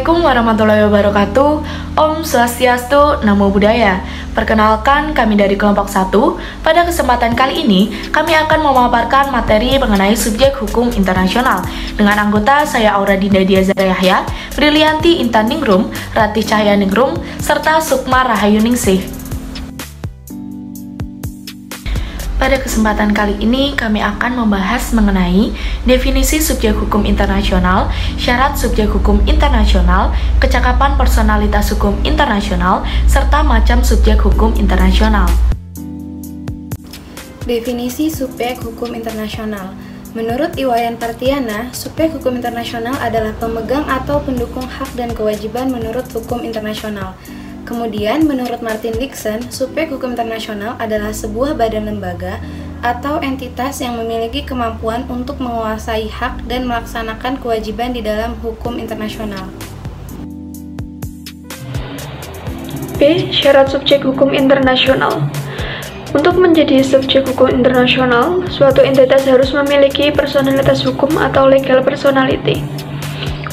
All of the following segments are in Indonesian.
Assalamualaikum warahmatullahi wabarakatuh. Om Swastiastu, Namo Buddhaya. Perkenalkan, kami dari kelompok 1. Pada kesempatan kali ini, kami akan memaparkan materi mengenai subjek hukum internasional dengan anggota saya Aura Dinda Diazara Yahya, Brilianti Intan Ningrum, Ratih Cahya Ningrum, serta Sukma Rahayu Ningsih. Pada kesempatan kali ini, kami akan membahas mengenai definisi subjek hukum internasional, syarat subjek hukum internasional, kecakapan personalitas hukum internasional, serta macam subjek hukum internasional. Definisi subjek hukum internasional. Menurut Iwayan Partiana, subjek hukum internasional adalah pemegang atau pendukung hak dan kewajiban menurut hukum internasional. Kemudian, menurut Martin Dickson, subjek hukum internasional adalah sebuah badan lembaga atau entitas yang memiliki kemampuan untuk menguasai hak dan melaksanakan kewajiban di dalam hukum internasional. B. Syarat subjek hukum internasional. Untuk menjadi subjek hukum internasional, suatu entitas harus memiliki personalitas hukum atau legal personality.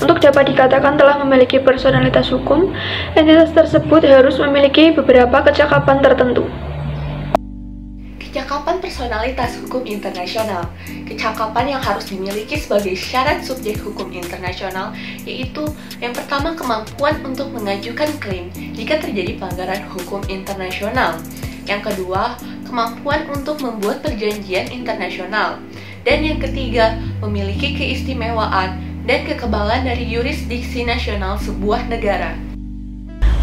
Untuk dapat dikatakan telah memiliki personalitas hukum, entitas tersebut harus memiliki beberapa kecakapan tertentu. Kecakapan personalitas hukum internasional. Kecakapan yang harus dimiliki sebagai syarat subjek hukum internasional yaitu yang pertama, kemampuan untuk mengajukan klaim jika terjadi pelanggaran hukum internasional. Yang kedua, kemampuan untuk membuat perjanjian internasional. Dan yang ketiga, memiliki keistimewaan dan kekebalan dari yurisdiksi nasional sebuah negara.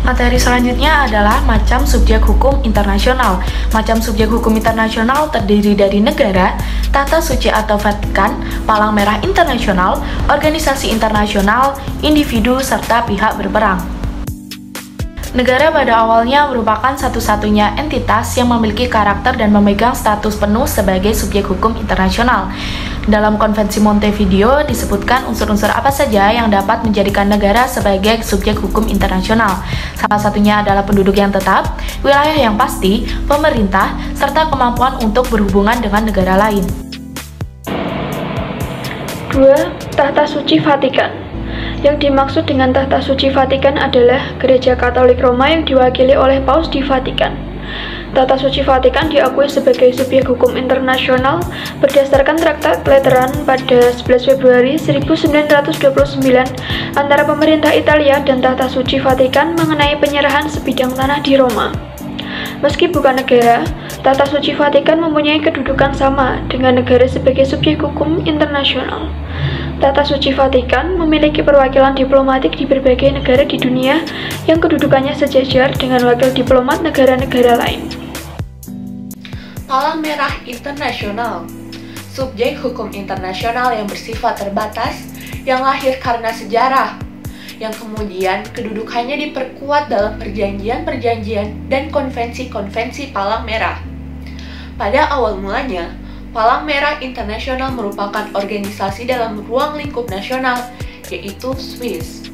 Materi selanjutnya adalah macam subjek hukum internasional. Macam subjek hukum internasional terdiri dari negara, tata suci atau Vatikan, palang merah internasional, organisasi internasional, individu, serta pihak berperang. Negara pada awalnya merupakan satu-satunya entitas yang memiliki karakter dan memegang status penuh sebagai subjek hukum internasional. Dalam Konvensi Montevideo disebutkan unsur-unsur apa saja yang dapat menjadikan negara sebagai subjek hukum internasional. Salah satunya adalah penduduk yang tetap, wilayah yang pasti, pemerintah, serta kemampuan untuk berhubungan dengan negara lain. 2. Tahta Suci Vatikan. Yang dimaksud dengan Tahta Suci Vatikan adalah Gereja Katolik Roma yang diwakili oleh Paus di Vatikan. Tahta Suci Vatikan diakui sebagai subjek hukum internasional berdasarkan Traktat Lateran pada 11 Februari 1929 antara pemerintah Italia dan Tahta Suci Vatikan mengenai penyerahan sebidang tanah di Roma. Meski bukan negara, Tahta Suci Vatikan mempunyai kedudukan sama dengan negara sebagai subjek hukum internasional. Tahta Suci Vatikan memiliki perwakilan diplomatik di berbagai negara di dunia yang kedudukannya sejajar dengan wakil diplomat negara-negara lain. Palang Merah Internasional. Subjek hukum internasional yang bersifat terbatas, yang lahir karena sejarah, yang kemudian kedudukannya diperkuat dalam perjanjian-perjanjian dan konvensi-konvensi Palang Merah. Pada awal mulanya, Palang Merah Internasional merupakan organisasi dalam ruang lingkup nasional, yaitu Swiss.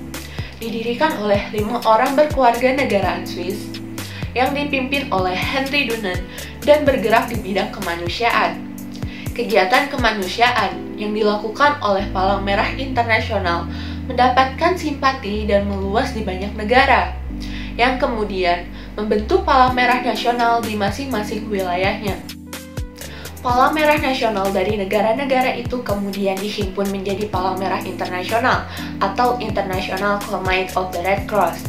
Didirikan oleh 5 orang berkeluarga negaraan Swiss, yang dipimpin oleh Henry Dunant dan bergerak di bidang kemanusiaan. Kegiatan kemanusiaan yang dilakukan oleh Palang Merah Internasional mendapatkan simpati dan meluas di banyak negara, yang kemudian membentuk Palang Merah Nasional di masing-masing wilayahnya. Palang Merah Nasional dari negara-negara itu kemudian dihimpun menjadi Palang Merah Internasional atau International Committee of the Red Cross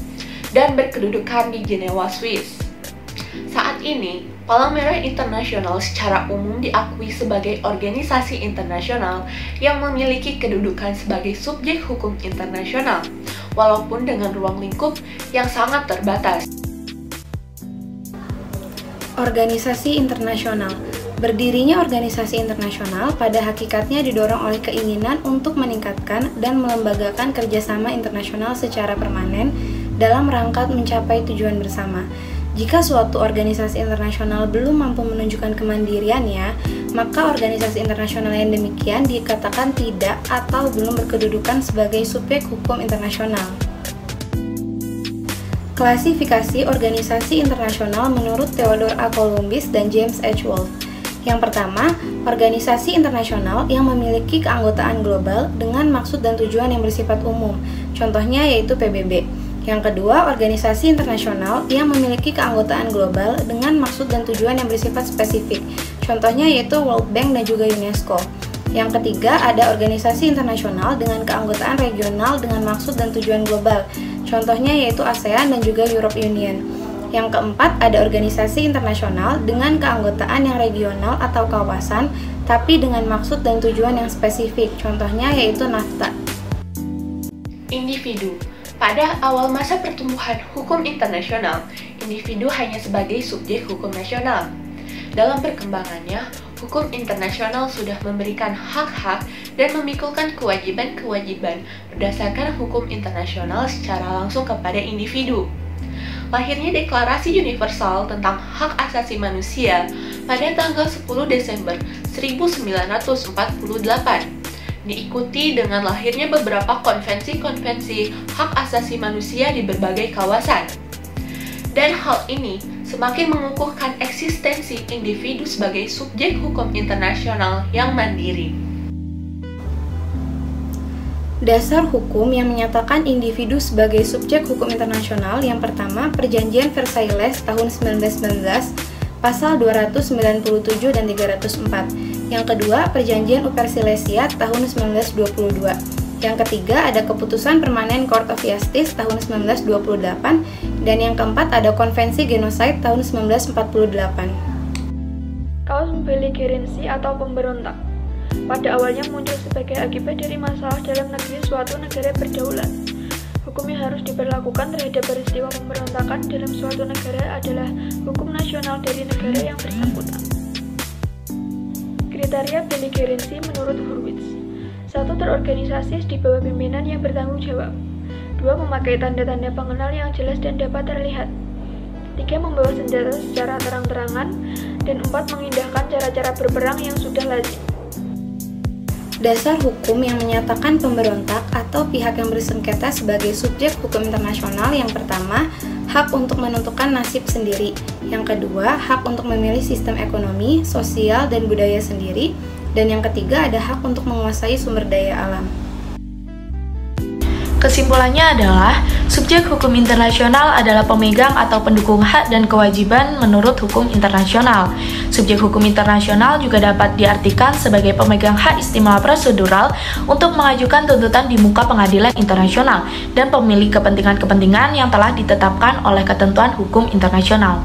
dan berkedudukan di Jenewa, Swiss. Saat ini, Palang Merah Internasional secara umum diakui sebagai organisasi internasional yang memiliki kedudukan sebagai subjek hukum internasional, walaupun dengan ruang lingkup yang sangat terbatas. Organisasi internasional. Berdirinya organisasi internasional pada hakikatnya didorong oleh keinginan untuk meningkatkan dan melembagakan kerjasama internasional secara permanen dalam rangka mencapai tujuan bersama. Jika suatu organisasi internasional belum mampu menunjukkan kemandiriannya, maka organisasi internasional yang demikian dikatakan tidak atau belum berkedudukan sebagai subjek hukum internasional. Klasifikasi organisasi internasional menurut Theodore A. Columbus dan James H. Wolfe. Yang pertama, organisasi internasional yang memiliki keanggotaan global dengan maksud dan tujuan yang bersifat umum. Contohnya yaitu PBB. Yang kedua, organisasi internasional yang memiliki keanggotaan global dengan maksud dan tujuan yang bersifat spesifik. Contohnya yaitu World Bank dan juga UNESCO. Yang ketiga, ada organisasi internasional dengan keanggotaan regional dengan maksud dan tujuan global. Contohnya yaitu ASEAN dan juga Europe Union. Yang keempat, ada organisasi internasional dengan keanggotaan yang regional atau kawasan, tapi dengan maksud dan tujuan yang spesifik. Contohnya yaitu NAFTA. Individu. Pada awal masa pertumbuhan hukum internasional, individu hanya sebagai subjek hukum nasional. Dalam perkembangannya, hukum internasional sudah memberikan hak-hak dan memikulkan kewajiban-kewajiban berdasarkan hukum internasional secara langsung kepada individu. Lahirnya Deklarasi Universal tentang Hak Asasi Manusia pada tanggal 10 Desember 1948, diikuti dengan lahirnya beberapa konvensi-konvensi hak asasi manusia di berbagai kawasan. Dan hal ini semakin mengukuhkan eksistensi individu sebagai subjek hukum internasional yang mandiri. Dasar hukum yang menyatakan individu sebagai subjek hukum internasional yang pertama, Perjanjian Versailles tahun 1919, pasal 297 dan 304. Yang kedua, Perjanjian Upper Silesia tahun 1922. Yang ketiga, ada Keputusan Permanen Court of Justice tahun 1928. Dan yang keempat, ada Konvensi Genocide tahun 1948. Kaos beligeransi atau pemberontak pada awalnya muncul sebagai akibat dari masalah dalam negeri suatu negara berdaulat. Hukum yang harus diberlakukan terhadap peristiwa pemberontakan dalam suatu negara adalah hukum nasional dari negara yang bersangkutan. Kriteria beligeransi menurut Hurwitz: 1. Terorganisasi di bawah pimpinan yang bertanggung jawab. 2. Memakai tanda-tanda pengenal yang jelas dan dapat terlihat. 3. Membawa senjata secara terang-terangan. Dan 4. Mengindahkan cara-cara berperang yang sudah lazim. Dasar hukum yang menyatakan pemberontak atau pihak yang bersengketa sebagai subjek hukum internasional yang pertama, hak untuk menentukan nasib sendiri. Yang kedua, hak untuk memilih sistem ekonomi, sosial, dan budaya sendiri. Dan yang ketiga, ada hak untuk menguasai sumber daya alam. Kesimpulannya adalah, subjek hukum internasional adalah pemegang atau pendukung hak dan kewajiban menurut hukum internasional. Subjek hukum internasional juga dapat diartikan sebagai pemegang hak istimewa prosedural untuk mengajukan tuntutan di muka pengadilan internasional dan pemilik kepentingan-kepentingan yang telah ditetapkan oleh ketentuan hukum internasional.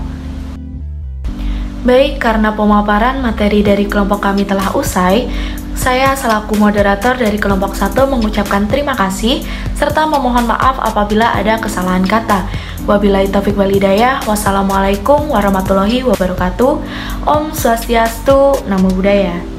Baik, karena pemaparan materi dari kelompok kami telah usai, saya selaku moderator dari kelompok 1 mengucapkan terima kasih serta memohon maaf apabila ada kesalahan kata. Wabillahi taufiq wal hidayah. Wassalamualaikum warahmatullahi wabarakatuh. Om Swastiastu, Namo Buddhaya.